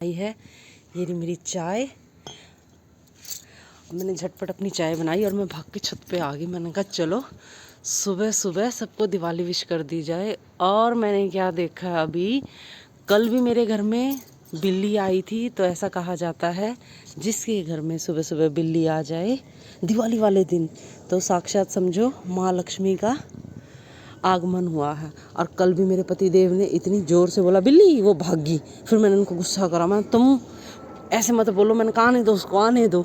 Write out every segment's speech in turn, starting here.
आई है। ये रही मेरी चाय। मैंने झटपट अपनी चाय बनाई और मैं भाग के छत पे आ गई। मैंने कहा चलो सुबह सुबह सबको दिवाली विश कर दी जाए। और मैंने क्या देखा अभी, कल भी मेरे घर में बिल्ली आई थी। तो ऐसा कहा जाता है जिसके घर में सुबह सुबह बिल्ली आ जाए दिवाली वाले दिन, तो साक्षात समझो माँ लक्ष्मी का आगमन हुआ है। और कल भी मेरे पति देव ने इतनी ज़ोर से बोला बिल्ली, वो भागी। फिर मैंने उनको गुस्सा करा, मैं तुम ऐसे मत बोलो, मैंने कहा आने दो उसको, आने दो।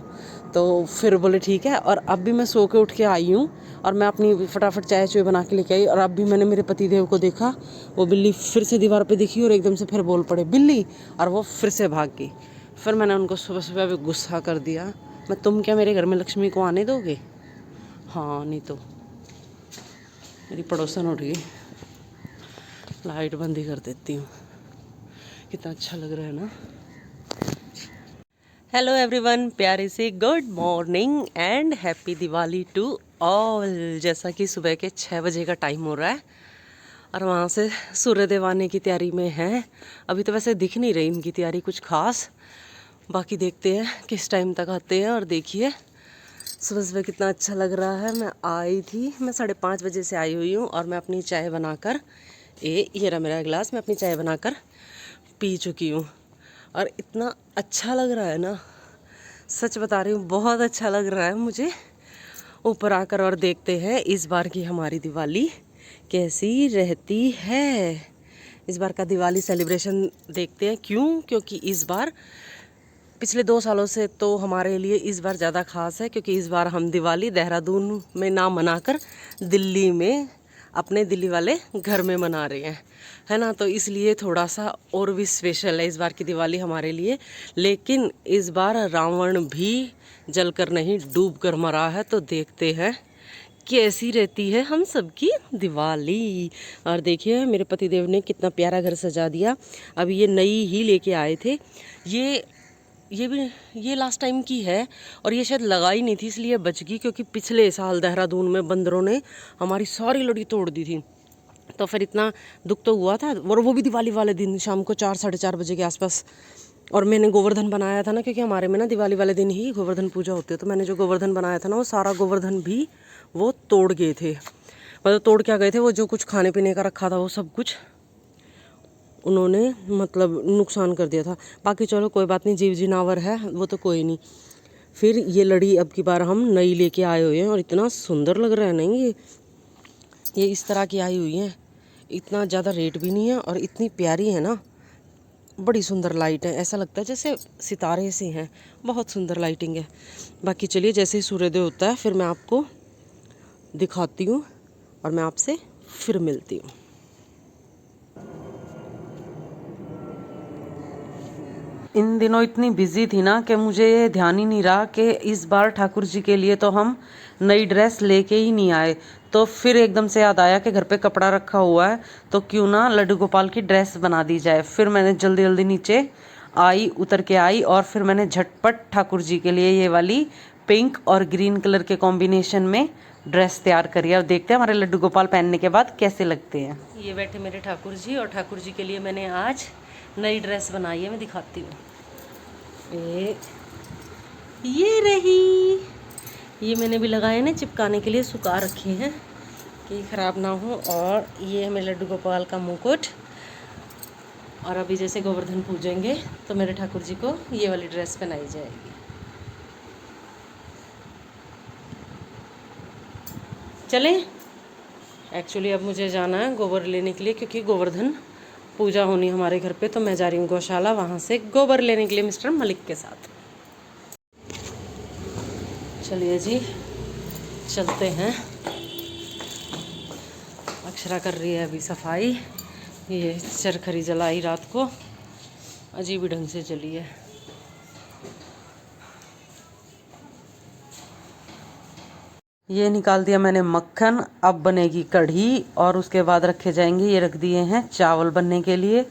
तो फिर बोले ठीक है। और अब भी मैं सो के उठ के आई हूँ और मैं अपनी फटाफट चाय चुय बना के लेके आई। और अब भी मैंने मेरे पति देव को देखा, वो बिल्ली फिर से दीवार पे दिखी और एकदम से फिर बोल पड़े बिल्ली, और वो फिर से भाग गई। फिर मैंने उनको सुबह सुबह भी गुस्सा कर दिया, मैं तुम क्या मेरे घर में लक्ष्मी को आने दोगे? हाँ नहीं तो। मेरी पड़ोसन उठ गई, लाइट बंद ही कर देती हूँ। कितना अच्छा लग रहा है ना। हेलो एवरीवन, प्यारी सी good morning and happy Diwali to all. जैसा कि सुबह के 6 बजे का टाइम हो रहा है और वहाँ से सूर्यदेव आने की तैयारी में है। अभी तो वैसे दिख नहीं रही इनकी तैयारी कुछ खास, बाकी देखते हैं किस टाइम तक आते हैं। और देखिए सुबह सुबह कितना अच्छा लग रहा है। मैं आई थी, मैं 5:30 बजे से आई हुई हूँ और मैं अपनी चाय बनाकर ये रहा मेरा गिलास, मैं अपनी चाय बनाकर पी चुकी हूँ। और इतना अच्छा लग रहा है ना, सच बता रही हूँ, बहुत अच्छा लग रहा है मुझे ऊपर आकर। और देखते हैं इस बार की हमारी दिवाली कैसी रहती है। इस बार का दिवाली सेलिब्रेशन देखते हैं। क्योंकि इस बार पिछले 2 सालों से तो हमारे लिए इस बार ज़्यादा ख़ास है, क्योंकि इस बार हम दिवाली देहरादून में ना मनाकर दिल्ली में अपने दिल्ली वाले घर में मना रहे हैं, है ना। तो इसलिए थोड़ा सा और भी स्पेशल है इस बार की दिवाली हमारे लिए। लेकिन इस बार रावण भी जलकर नहीं डूब कर मरा है। तो देखते हैं कैसी रहती है हम सबकी दिवाली। और देखिए मेरे पतिदेव ने कितना प्यारा घर सजा दिया। अभी ये नई ही लेके आए थे। ये लास्ट टाइम की है और ये शायद लगाई नहीं थी इसलिए बच गई, क्योंकि पिछले साल देहरादून में बंदरों ने हमारी सारी लड़ी तोड़ दी थी। तो फिर इतना दुख तो हुआ था, और वो भी दिवाली वाले दिन शाम को 4 साढ़े 4 बजे के आसपास। और मैंने गोवर्धन बनाया था ना, क्योंकि हमारे में ना दिवाली वाले दिन ही गोवर्धन पूजा होती है। तो मैंने जो गोवर्धन बनाया था ना, वो सारा गोवर्धन भी वो तोड़ गए थे। मतलब तोड़ क्या गए थे, वो जो कुछ खाने पीने का रखा था वो सब कुछ उन्होंने मतलब नुकसान कर दिया था। बाकी चलो कोई बात नहीं, जीव जिनावर है वो तो कोई नहीं। फिर ये लड़ी अब की बार हम नई लेके आए हुए हैं और इतना सुंदर लग रहा है नहीं, ये इस तरह की आई हुई है। इतना ज़्यादा रेट भी नहीं है और इतनी प्यारी है ना, बड़ी सुंदर लाइट है। ऐसा लगता है जैसे सितारे से हैं, बहुत सुंदर लाइटिंग है। बाकी चलिए जैसे ही सूर्योदय होता है फिर मैं आपको दिखाती हूँ और मैं आपसे फिर मिलती हूँ। इन दिनों इतनी बिजी थी ना कि मुझे ये ध्यान ही नहीं रहा कि इस बार ठाकुर जी के लिए तो हम नई ड्रेस लेके ही नहीं आए। तो फिर एकदम से याद आया कि घर पे कपड़ा रखा हुआ है, तो क्यों ना लड्डू गोपाल की ड्रेस बना दी जाए। फिर मैंने जल्दी जल्दी नीचे आई, उतर के आई और फिर मैंने झटपट ठाकुर जी के लिए ये वाली पिंक और ग्रीन कलर के कॉम्बिनेशन में ड्रेस तैयार करी है। और देखते हैं हमारे लड्डू गोपाल पहनने के बाद कैसे लगते हैं। ये बैठे मेरे ठाकुर जी, और ठाकुर जी के लिए मैंने आज नई ड्रेस बनाई है, मैं दिखाती हूँ। ये रही, ये मैंने भी लगाए ना चिपकाने के लिए, सुखा रखे हैं कि ख़राब ना हो। और ये है मेरे लड्डू गोपाल का मुकुट। और अभी जैसे गोवर्धन पूजेंगे तो मेरे ठाकुर जी को ये वाली ड्रेस पहनाई जाएगी। चलें, एक्चुअली अब मुझे जाना है गोबर लेने के लिए, क्योंकि गोवर्धन पूजा होनी हमारे घर पे। तो मैं जा रही हूँ गौशाला, वहाँ से गोबर लेने के लिए मिस्टर मलिक के साथ। चलिए जी चलते हैं। अक्षरा कर रही है अभी सफाई। ये चरखरी जलाई रात को, अजीब ही ढंग से जली है। ये निकाल दिया मैंने मक्खन, अब बनेगी कढ़ी और उसके बाद रखे जाएंगे, ये रख दिए हैं चावल बनने के लिए।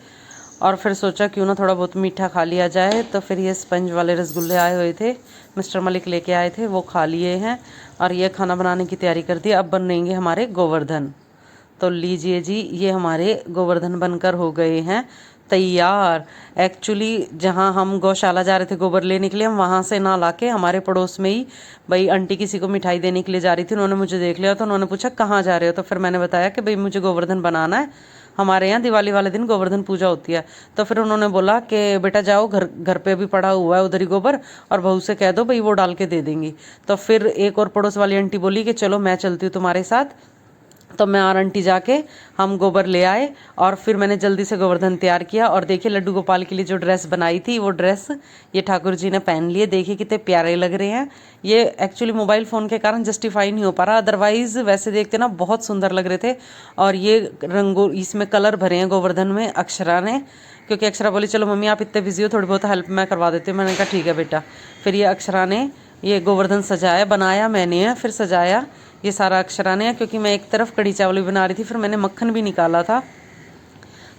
और फिर सोचा क्यों ना थोड़ा बहुत मीठा खा लिया जाए, तो फिर ये स्पंज वाले रसगुल्ले आए हुए थे, मिस्टर मलिक लेके आए थे, वो खा लिए हैं। और ये खाना बनाने की तैयारी कर दी। अब बनेंगे हमारे गोवर्धन। तो लीजिए जी, ये हमारे गोवर्धन बनकर हो गए हैं। तैयार। एक्चुअली जहाँ हम गौशाला जा रहे थे गोबर लेने के लिए, हम वहाँ से ना लाके हमारे पड़ोस में ही भाई आंटी किसी को मिठाई देने के लिए जा रही थी। उन्होंने मुझे देख लिया तो उन्होंने पूछा कहाँ जा रहे हो, तो फिर मैंने बताया कि भाई मुझे गोवर्धन बनाना है, हमारे यहाँ दिवाली वाले दिन गोवर्धन पूजा होती है। तो फिर उन्होंने बोला कि बेटा जाओ, घर घर पे भी पड़ा हुआ है उधर ही गोबर, और बहू से कह दो भाई वो डाल के दे देंगी। तो फिर एक और पड़ोस वाली आंटी बोली कि चलो मैं चलती हूँ तुम्हारे साथ। तो मैं और आंटी जाके हम गोबर ले आए और फिर मैंने जल्दी से गोवर्धन तैयार किया। और देखिए लड्डू गोपाल के लिए जो ड्रेस बनाई थी वो ड्रेस ये ठाकुर जी ने पहन लिए। देखिए कितने प्यारे लग रहे हैं। ये एक्चुअली मोबाइल फ़ोन के कारण जस्टिफाई नहीं हो पा रहा, अदरवाइज़ वैसे देखते ना बहुत सुंदर लग रहे थे। और ये रंगो इसमें कलर भरे हैं गोवर्धन में अक्षरा ने, क्योंकि अक्षरा बोली चलो मम्मी आप इतने बिजी हो, थोड़ी बहुत हेल्प मैं करवा देती हूँ। मैंने कहा ठीक है बेटा। फिर ये अक्षरा ने ये गोवर्धन सजाया, बनाया मैंने है, फिर सजाया ये सारा अक्षरा ने, क्योंकि मैं एक तरफ कढ़ी चावल भी बना रही थी, फिर मैंने मक्खन भी निकाला था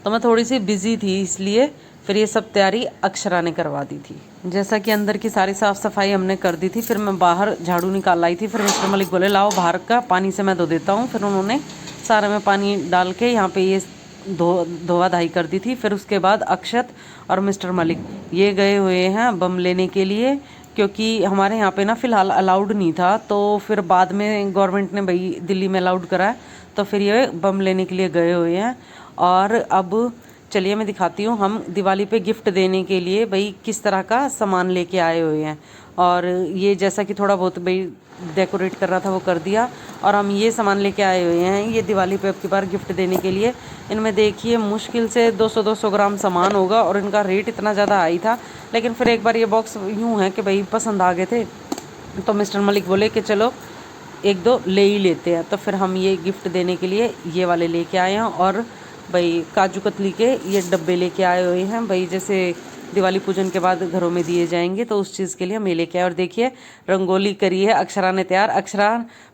तो मैं थोड़ी सी बिजी थी, इसलिए फिर ये सब तैयारी अक्षरा ने करवा दी थी। जैसा कि अंदर की सारी साफ़ सफाई हमने कर दी थी, फिर मैं बाहर झाड़ू निकाल लाई थी। फिर मिस्टर मलिक बोले लाओ बाहर का पानी से मैं धो देता हूँ। फिर उन्होंने सारे में पानी डाल के यहाँ पे ये धोवा धाई कर दी थी। फिर उसके बाद अक्षत और मिस्टर मलिक ये गए हुए हैं बम लेने के लिए, क्योंकि हमारे यहाँ पे ना फ़िलहाल अलाउड नहीं था, तो फिर बाद में गवर्नमेंट ने भाई दिल्ली में अलाउड करा है, तो फिर ये बम लेने के लिए गए हुए हैं। और अब चलिए मैं दिखाती हूँ, हम दिवाली पे गिफ्ट देने के लिए भाई किस तरह का सामान लेके आए हुए हैं। और ये जैसा कि थोड़ा बहुत भाई डेकोरेट कर रहा था वो कर दिया, और हम ये सामान लेके आए हुए हैं ये दिवाली पे अब की बार गिफ्ट देने के लिए। इनमें देखिए मुश्किल से 200-200 ग्राम सामान होगा, और इनका रेट इतना ज़्यादा हाई था। लेकिन फिर एक बार ये बॉक्स यूँ है कि भाई पसंद आ गए थे, तो मिस्टर मलिक बोले कि चलो एक दो ले ही लेते हैं। तो फिर हम ये गिफ्ट देने के लिए ये वाले लेके आए हैं। और भाई काजू कतली के ये डब्बे लेके आए हुए हैं, भाई जैसे दिवाली पूजन के बाद घरों में दिए जाएंगे, तो उस चीज़ के लिए हम ये लेके आए। और देखिए रंगोली करी है अक्षरा ने तैयार। अक्षरा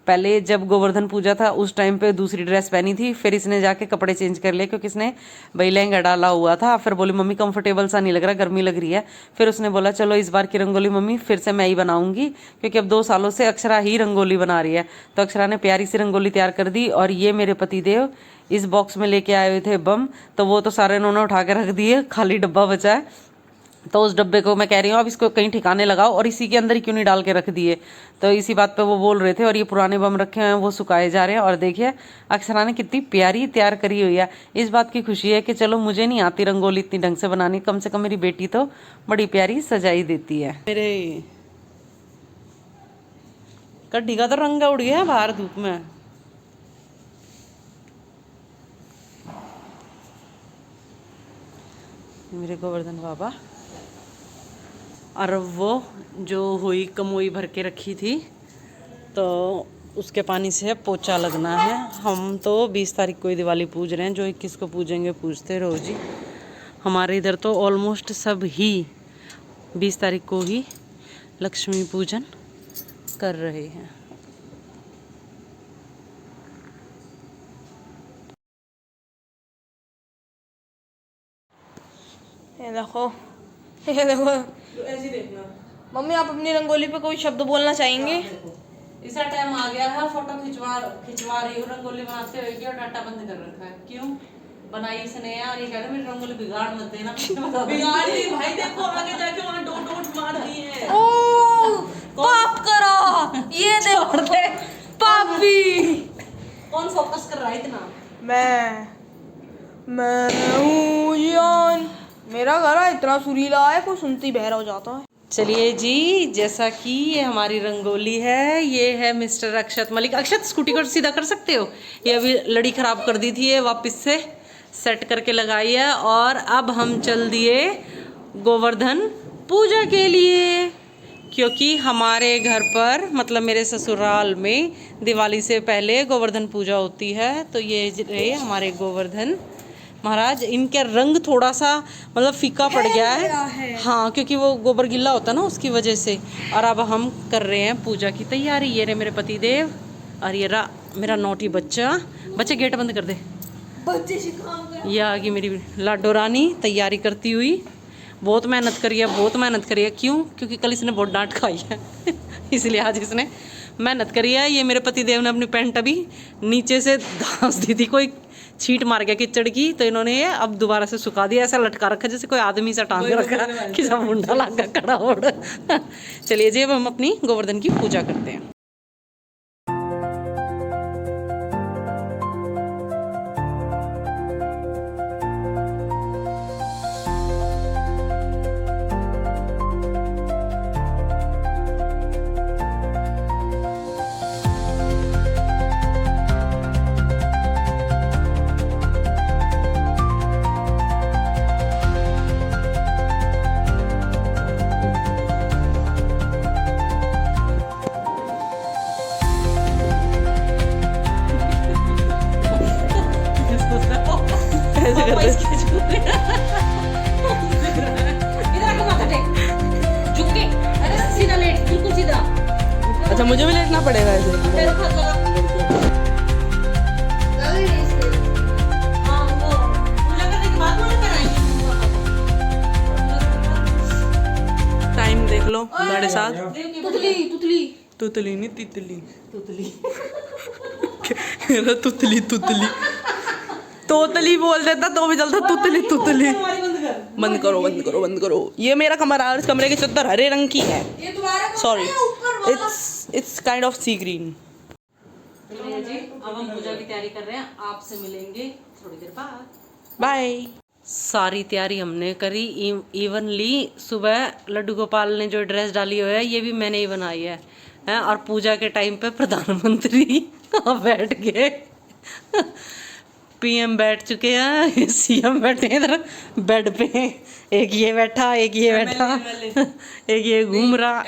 पहले जब गोवर्धन पूजा था उस टाइम पे दूसरी ड्रेस पहनी थी, फिर इसने जाके कपड़े चेंज कर लिए, क्योंकि इसने भाई लहंगा डाला हुआ था। फिर बोली मम्मी कंफर्टेबल सा नहीं लग रहा, गर्मी लग रही है। फिर उसने बोला चलो इस बार की रंगोली मम्मी फिर से मैं ही बनाऊंगी, क्योंकि अब 2 सालों से अक्षरा ही रंगोली बना रही है। तो अक्षरा ने प्यारी सी रंगोली तैयार कर दी। और ये मेरे पतिदेव इस बॉक्स में लेके आए हुए थे बम, तो वो तो सारे इन्होंने उठा के रख दिए, खाली डब्बा बचा है। तो उस डब्बे को मैं कह रही हूँ अब इसको कहीं ठिकाने लगाओ, और इसी के अंदर ही क्यों नहीं डाल के रख दिए। तो इसी बात पे वो बोल रहे थे। और ये पुराने बम रखे हैं वो सुखाए जा रहे हैं। और देखिए अक्षरा ने कितनी प्यारी तैयार करी हुई है। इस बात की खुशी है कि चलो मुझे नहीं आती रंगोली इतनी ढंग से बनानी, कम से कम मेरी बेटी तो बड़ी प्यारी सजाई देती है। मेरे कड्डी का तो रंग उड़ गया है बाहर धूप में। मेरे गोवर्धन बाबा, और वो जो हुई कमोई भर के रखी थी तो उसके पानी से पोछा लगना है। हम तो 20 तारीख को ही दिवाली पूज रहे हैं, जो 21 को पूजेंगे पूजते रहो जी। हमारे इधर तो ऑलमोस्ट सब ही 20 तारीख को ही लक्ष्मी पूजन कर रहे हैं। ये देखो, ये देखो, ऐसे देखना मम्मी आप अपनी रंगोली पे कोई शब्द बोलना चाहेंगे? इसा टाइम आ गया है, फोटो खिंचवा रही हूँ रंगोली बनाते हुए कि, और डाटा बंद कर रखा है। क्यों बनाई इसने यार, ये कह रहे मेरी रंगोली बिगाड़ मत देना। बिगाड़ दी भाई, देखो आगे जाके वहाँ डोट डोट मार दी है। ओ पाप करो, ये देखो पापी। कौन फोकस कर रहा है इतना? मैं हूँ यान, मेरा गला इतना सुरीला है कोई सुनते ही बहरा हो जाता है। चलिए जी, जैसा कि ये हमारी रंगोली है, ये है मिस्टर अक्षत मलिक। अक्षत स्कूटी को सीधा कर सकते हो, ये अभी लड़ी खराब कर दी थी, ये वापस से सेट करके लगाई है। और अब हम चल दिए गोवर्धन पूजा के लिए, क्योंकि हमारे घर पर मतलब मेरे ससुराल में दिवाली से पहले गोवर्धन पूजा होती है। तो ये रहे हमारे गोवर्धन महाराज। इनका रंग थोड़ा सा मतलब फीका पड़ गया है, हाँ, क्योंकि वो गोबर गिल्ला होता है ना उसकी वजह से। और अब हम कर रहे हैं पूजा की तैयारी। ये रहे मेरे पति देव, और ये रहा मेरा नौटी बच्चा। बच्चे गेट बंद कर दे, बच्चे शिकार ये आ गई मेरी लाडो रानी तैयारी करती हुई। बहुत मेहनत करी है, बहुत मेहनत करी है। क्यों? क्योंकि कल इसने बहुत डांट खाई है इसलिए आज इसने मेहनत करी है। ये मेरे पति देव ने अपनी पैंट अभी नीचे से घास दी थी, कोई छींट मार गया कीचड़ की, तो इन्होंने ये अब दोबारा से सुखा दिया, ऐसा लटका रखा जैसे कोई आदमी सा टांग रखा कि सब मुंडा लगा खड़ा हो। चलिए जी अब हम अपनी गोवर्धन की पूजा करते हैं। अच्छा मुझे भी लेटना पड़ेगा ऐसे। टाइम देख लो मेरे साथ। तुतली तुतली तुतली नहीं तितली। तुतली तुतली तुतली तोतली बोल देता तो भी चलता। तुतली तुतली। बंद करो बंद करो बंद करो। ये मेरा कमरा है और इस कमरे की चद्दर हरे रंग की है। Sorry it's kind of sea green. चलिए जी अब हम पूजा की तैयारी कर रहे हैं, आपसे मिलेंगे थोड़ी देर बाद। बाय। सारी तैयारी हमने करी इवनली। सुबह लड्डू गोपाल ने जो ड्रेस डाली हुई है ये भी मैंने ही बनाई है, और पूजा के टाइम पे प्रधानमंत्री बैठ गए, पीएम बैठ चुके हैं, सीएम बैठे हैं इधर बेड पे। एक ये बैठा, एक ये बैठा, एक ये घूम रहा।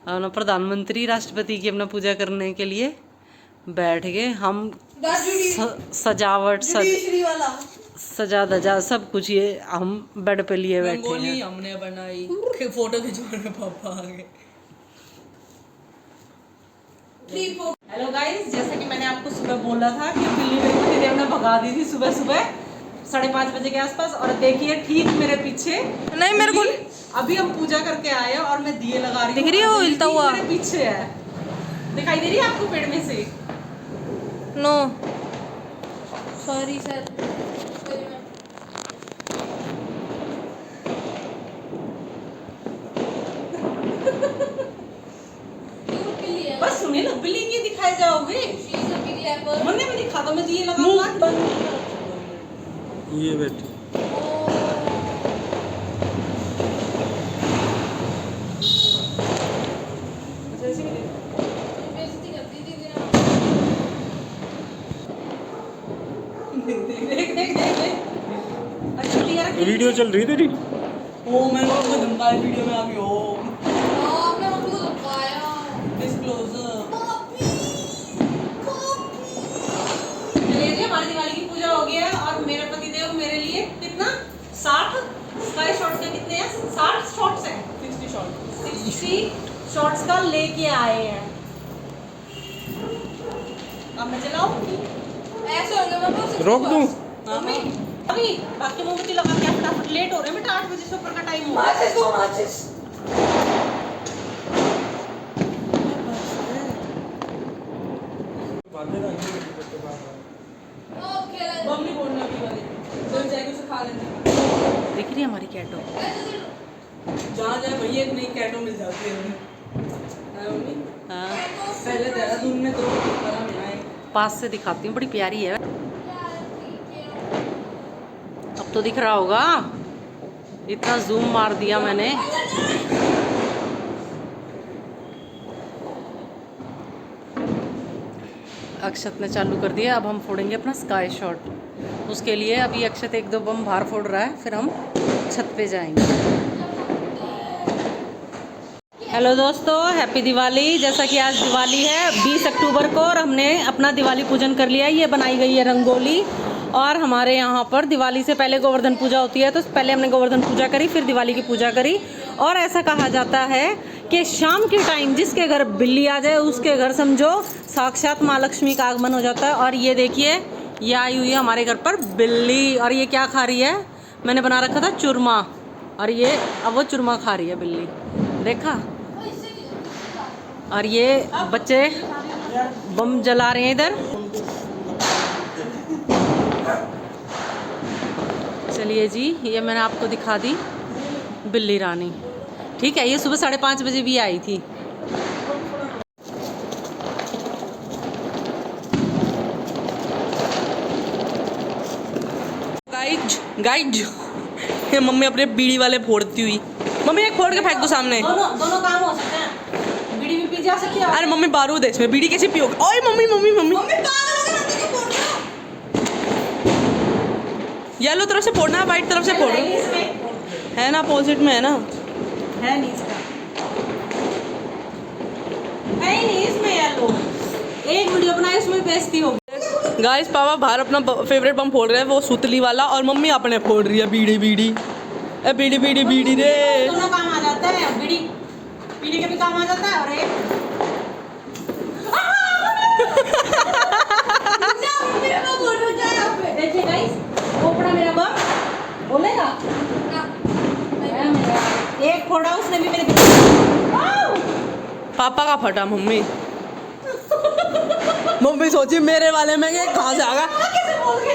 अपना प्रधानमंत्री राष्ट्रपति की अपना पूजा करने के लिए बैठ गए। हम सजावट सजा धजा सब कुछ ये हम बेड पे लिए बैठे हैं। हमने बनाई, फोटो खिंचवाने पापा आ गए। हेलो गाइस, जैसा कि मैंने आपको सुबह बोला था कि बिल्ली मेरी पति देव ने भगा दी थी सुबह सुबह 5:30 बजे के आसपास, और देखिए ठीक मेरे पीछे नहीं मेरे को अभी हम पूजा करके आए हैं और मैं दिए लगा रही हूँ। दिख रही है वो हिलता हुआ? मेरे पीछे है, दिखाई दे रही है आपको पेड़ में से? No sorry sir. बस सुनिए ना, बिल्ली की दिखाए जाओगे मंदिर में दिखा दो, मैं दिए लगा ये बैठी वीडियो चल रही तेरी। ओ मैंने आपको धमकाया वीडियो में आ गई हो। आपने मुझको धमकाया। डिस्क्लोजर। चलिए जी हमारी दिवाली की पूजा हो गई है और मेरे पति देव मेरे लिए कितना 60 स्काई शॉट के कितने हैं? 60 शॉट्स हैं। 60 शॉट्स का लेके आए हैं। अब मैं चलाऊं? ऐसे हो गया मैं रोक दूं? अभी बाकी मोमबत्ती लगा के फटाफट, लेट हो रहे हैं बेटा, 8 बजे से ऊपर का टाइम हो रहा है। बमनी बोलना भी वाली चल जाएगी उसे खा लेंगे। दिख रही है हमारी कैटो? जहाँ जाए भैया एक नई कैटो मिल जाती है मम्मी। हाँ पहले देहरादून में तो पास से दिखाती हूँ, बड़ी प्यारी है। अब तो दिख रहा होगा, इतना जूम मार दिया मैंने। अक्षत ने चालू कर दिया, अब हम फोड़ेंगे अपना स्काई शॉट। उसके लिए अभी अक्षत 1-2 बम बाहर फोड़ रहा है, फिर हम छत पे जाएंगे। हेलो दोस्तों, हैप्पी दिवाली। जैसा कि आज दिवाली है 20 अक्टूबर को और हमने अपना दिवाली पूजन कर लिया है। ये बनाई गई है रंगोली, और हमारे यहाँ पर दिवाली से पहले गोवर्धन पूजा होती है, तो पहले हमने गोवर्धन पूजा करी, फिर दिवाली की पूजा करी। और ऐसा कहा जाता है कि शाम के टाइम जिसके घर बिल्ली आ जाए उसके घर समझो साक्षात माँ लक्ष्मी का आगमन हो जाता है। और ये देखिए, ये आई हुई है हमारे घर पर बिल्ली, और ये क्या खा रही है? मैंने बना रखा था चूरमा, और ये अब वो चूरमा खा रही है बिल्ली, देखा। और ये बच्चे बम जला रहे हैं इधर। चलिए जी, ये मैंने आपको दिखा दी बिल्ली रानी। ठीक है, ये सुबह 5:30 बजे भी आई थी। गाइज ये मम्मी अपने बीड़ी वाले फोड़ती हुई। मम्मी एक फोड़ के फेंक दो सामने। दोनों काम हो सकते हैं, बीड़ी भी पी जा सकती है। अरे मम्मी बारूद है इसमें, बीड़ी कैसे पियोगे? ओए मम्मी मम्मी मम्मी येलो तरफ से फोड़ना है, वाइट तरफ से फोड़ है ना, अपोजिट में है ना। है नहीं इसका, है ही नहीं इसमें येलो। एक वीडियो बनाई उसमें बेइज्जती होगी। गाइस पापा बाहर अपना फेवरेट बम फोड़ रहे हैं, वो सुतली वाला, और मम्मी अपने फोड़ रही है बीड़ी बीड़ी। ए बीड़ी बीड़ी बीड़ी रे। दोनों काम आ जाता है, बीड़ी पीने के भी काम आ जाता है और एक देखिए गाइस, खोपड़ा मेरा बम बोलेगा। एक फोड़ा उसने भी मेरे पापा का फटा मम्मी। मम्मी सोची मेरे वाले में ये कहाँ से आ गया।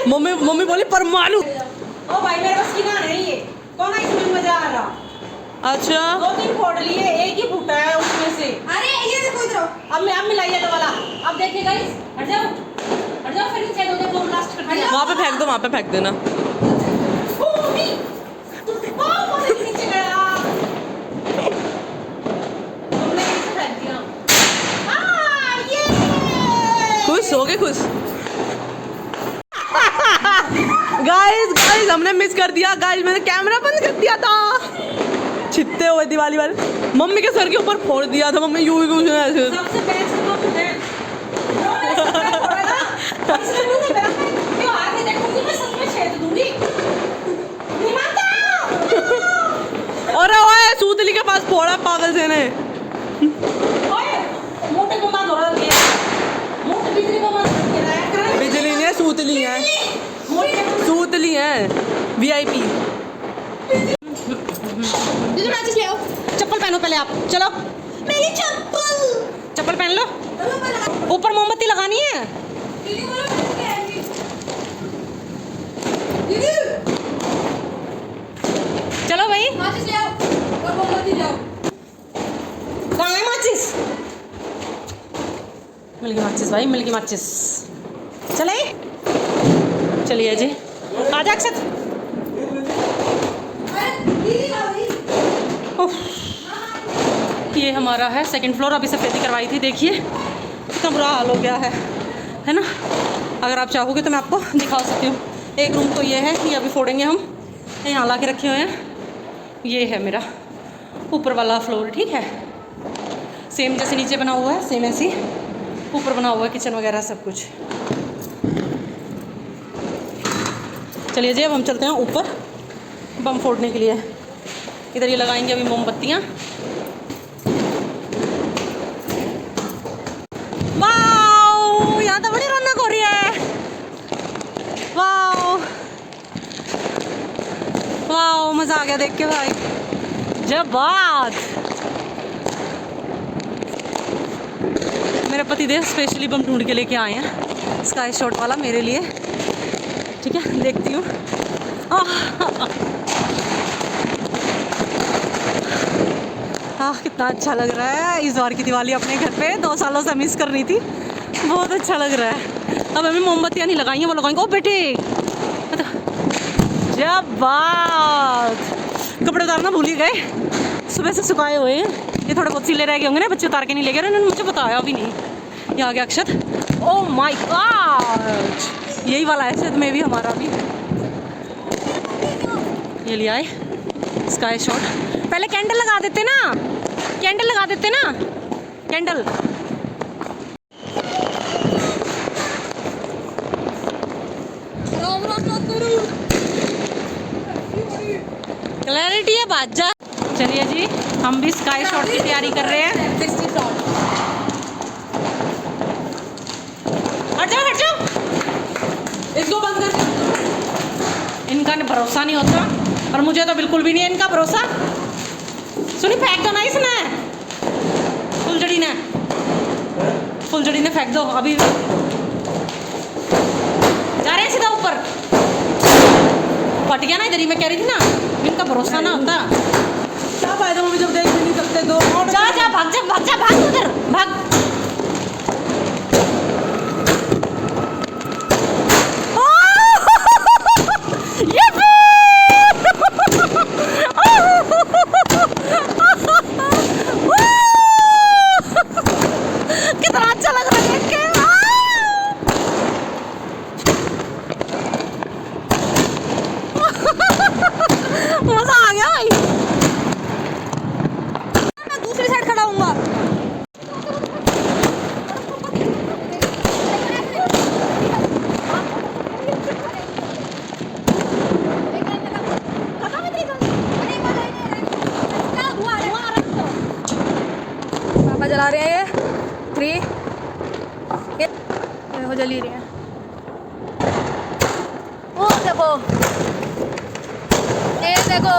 मम्मी बोली परमाणु। ओ भाई मेरे बस की ना नहीं ये, कौन है इसमें मजा आ रहा। अच्छा 2-3 फोड़ लिए, एक ही फूटा है उसमें से। अरे ये देखो इधर। अब मिलाइए तो वाला। अब देखिए गाइस, हट जाओ फिर नीचे दो जब लास्ट कर दिया। वहाँ पे फेंक दो, वहाँ पे फेंक देना। ओ मम्मी बहुत नीचे गया। तुमने नीचे फेंक दिया। ये खुश हो गए खुश। गाइस हमने मिस कर दिया। गाइस मैंने कैमरा बंद कर दिया था। छित्ते हुए दिवाली वाले मम्मी के सर के ऊपर फोड़ दिया था। मम्मी यूं ही कुछ ऐसे। सबसे बेस्ट तो है इसलिए मुझे मेरा क्यों हाथ नहीं देखूंगी, मैं सच में छेद दूंगी। नहीं मानता। अरे ओए सूतली के पास फोड़ा पागल से ने। ओए मोटे को मार रहा है, मोटे बिजली को मार रहा है। बिजली नहीं है, सूतली है, सूतली है वीआईपी। दीदी मैचेस ले आओ। चप्पल पहनो पहले आप, चलो मेरी चप्पल पहन लो। ऊपर मोमबत्ती लगानी है। दीदी बोलो मैं क्या आएंगी। दीदी चलो भाई, मैचेस ले आओ और मोमबत्ती ले आओ। कहाँ है माचिस? मिल गई माचिस भाई, मिल गई माचिस। चले चलिए जी, आ जा अक्षत। दीदी का भाई उफ, ये हमारा है 2nd फ्लोर। अभी सफेदी करवाई थी, देखिए कितना बुरा हाल हो गया है ना। अगर आप चाहोगे तो मैं आपको दिखा सकती हूँ। एक रूम तो ये है, ये अभी फोड़ेंगे हम, यहाँ ला के रखे हुए हैं। ये है मेरा ऊपर वाला फ्लोर, ठीक है। सेम जैसे नीचे बना हुआ है, सेम ऐसे ही ऊपर बना हुआ है, किचन वगैरह सब कुछ। चलिए जी, अब हम चलते हैं ऊपर बम फोड़ने के लिए। इधर ये लगाएंगे अभी मोमबत्तियाँ। वाओ, यहाँ तो बड़ी रौनक हो रही है। वाओ वाओ, मज़ा आ गया देख के भाई, जब बात। मेरे पतिदेव स्पेशली बम ढूंढ के लेके आए हैं, स्काई शॉट वाला मेरे लिए। ठीक है, देखती हूँ। कितना अच्छा लग रहा है। इस बार की दिवाली अपने घर पे 2 सालों से मिस कर रही थी, बहुत अच्छा लग रहा है। अब हमें मोमबत्तियाँ नहीं लगाई हैं, वो लगाएंगे। ओ बेटे, जब बात। कपड़े उतारना भूल ही गए, सुबह से सुखाए हुए हैं। ये थोड़े बहुत सिले रह गए होंगे ना, बच्चे उतार के नहीं ले गए, उन्होंने मुझे बताया भी नहीं। ये आ गया अक्षत। ओ माय गॉड, यही वाला है शायद में भी हमारा भी। ये ले आए स्काई शॉट। पहले कैंडल लगा देते ना, कैंडल लगा देते ना, कैंडल। क्लैरिटी है बाजा। चलिए जी, हम भी स्काई शॉट की तैयारी कर रहे हैं। हट जाओ हट जाओ, इसको बंद कर। इनका भरोसा नहीं होता, और मुझे तो बिल्कुल भी नहीं है इनका भरोसा। सुनी, फेंक दो ना इसने, फुलझड़ी ने। फुलझड़ी ने फेंक दो अभी। जा रहे हैं सीधा ऊपर। फट गया ना इधर ही, मैं कह रही थी ना इनका भरोसा ना होता। क्या फायदा मम्मी जब देख भी नहीं सकते दो। जा जा भाग जा भाग जा भाग उधर भाग। कितना अच्छा लग रहा है देख के। मजा आ गया भाई। मैं दूसरी साइड खड़ा हूँगा। पापा जला रहे हैं ये 3 ये देखो जल ही रही है। ओ देखो ये देखो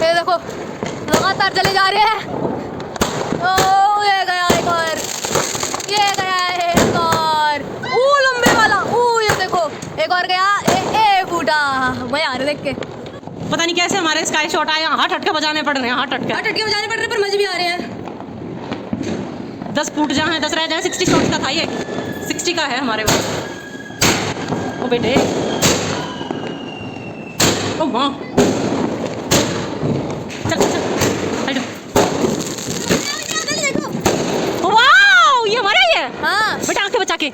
ये देखो लगातार चले जा रहे हैं। ओ ये गया एक और, ये गया एक और, ओ लंबे वाला, ओ ये देखो एक और गया। ए फूटा। मैं आ रहे देख के। पता नहीं कैसे हमारे स्काई शॉट आए, हाथ हटके बजाने पड़ रहे हैं, हाथ हटके। टटके बजाने पड़ रहे पर मजे भी आ रहे हैं। 10 फूट जाए 10 रह जाए। 60 शॉट्स का था ये, 60 का है हमारे पास। ओ बेटे ओ माँ चल चल चल हट। ओ वाओ ये हमारा ही है। हाँ बेटा आंखें बचा के।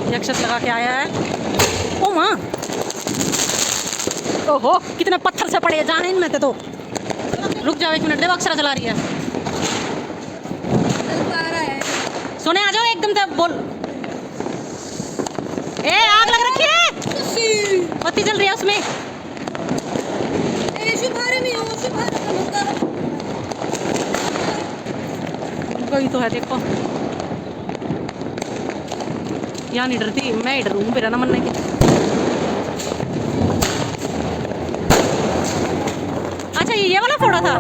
ये अक्षत लगा के आया है। ओ माँ ओहो कितने पत्थर से पड़े जाने इनमें तो। रुक जाओ 1 मिनट, देखो अक्षरा चला रही है। सोने आ जाओ एकदम से बोल। ए आग लग रखी है, बत्ती जल रही है उसमें। कोई तो है देखो। यहाँ नहीं डरती, मैं ही डरूँ, मेरा ना मन नहीं। अच्छा ये वाला फोड़ा था।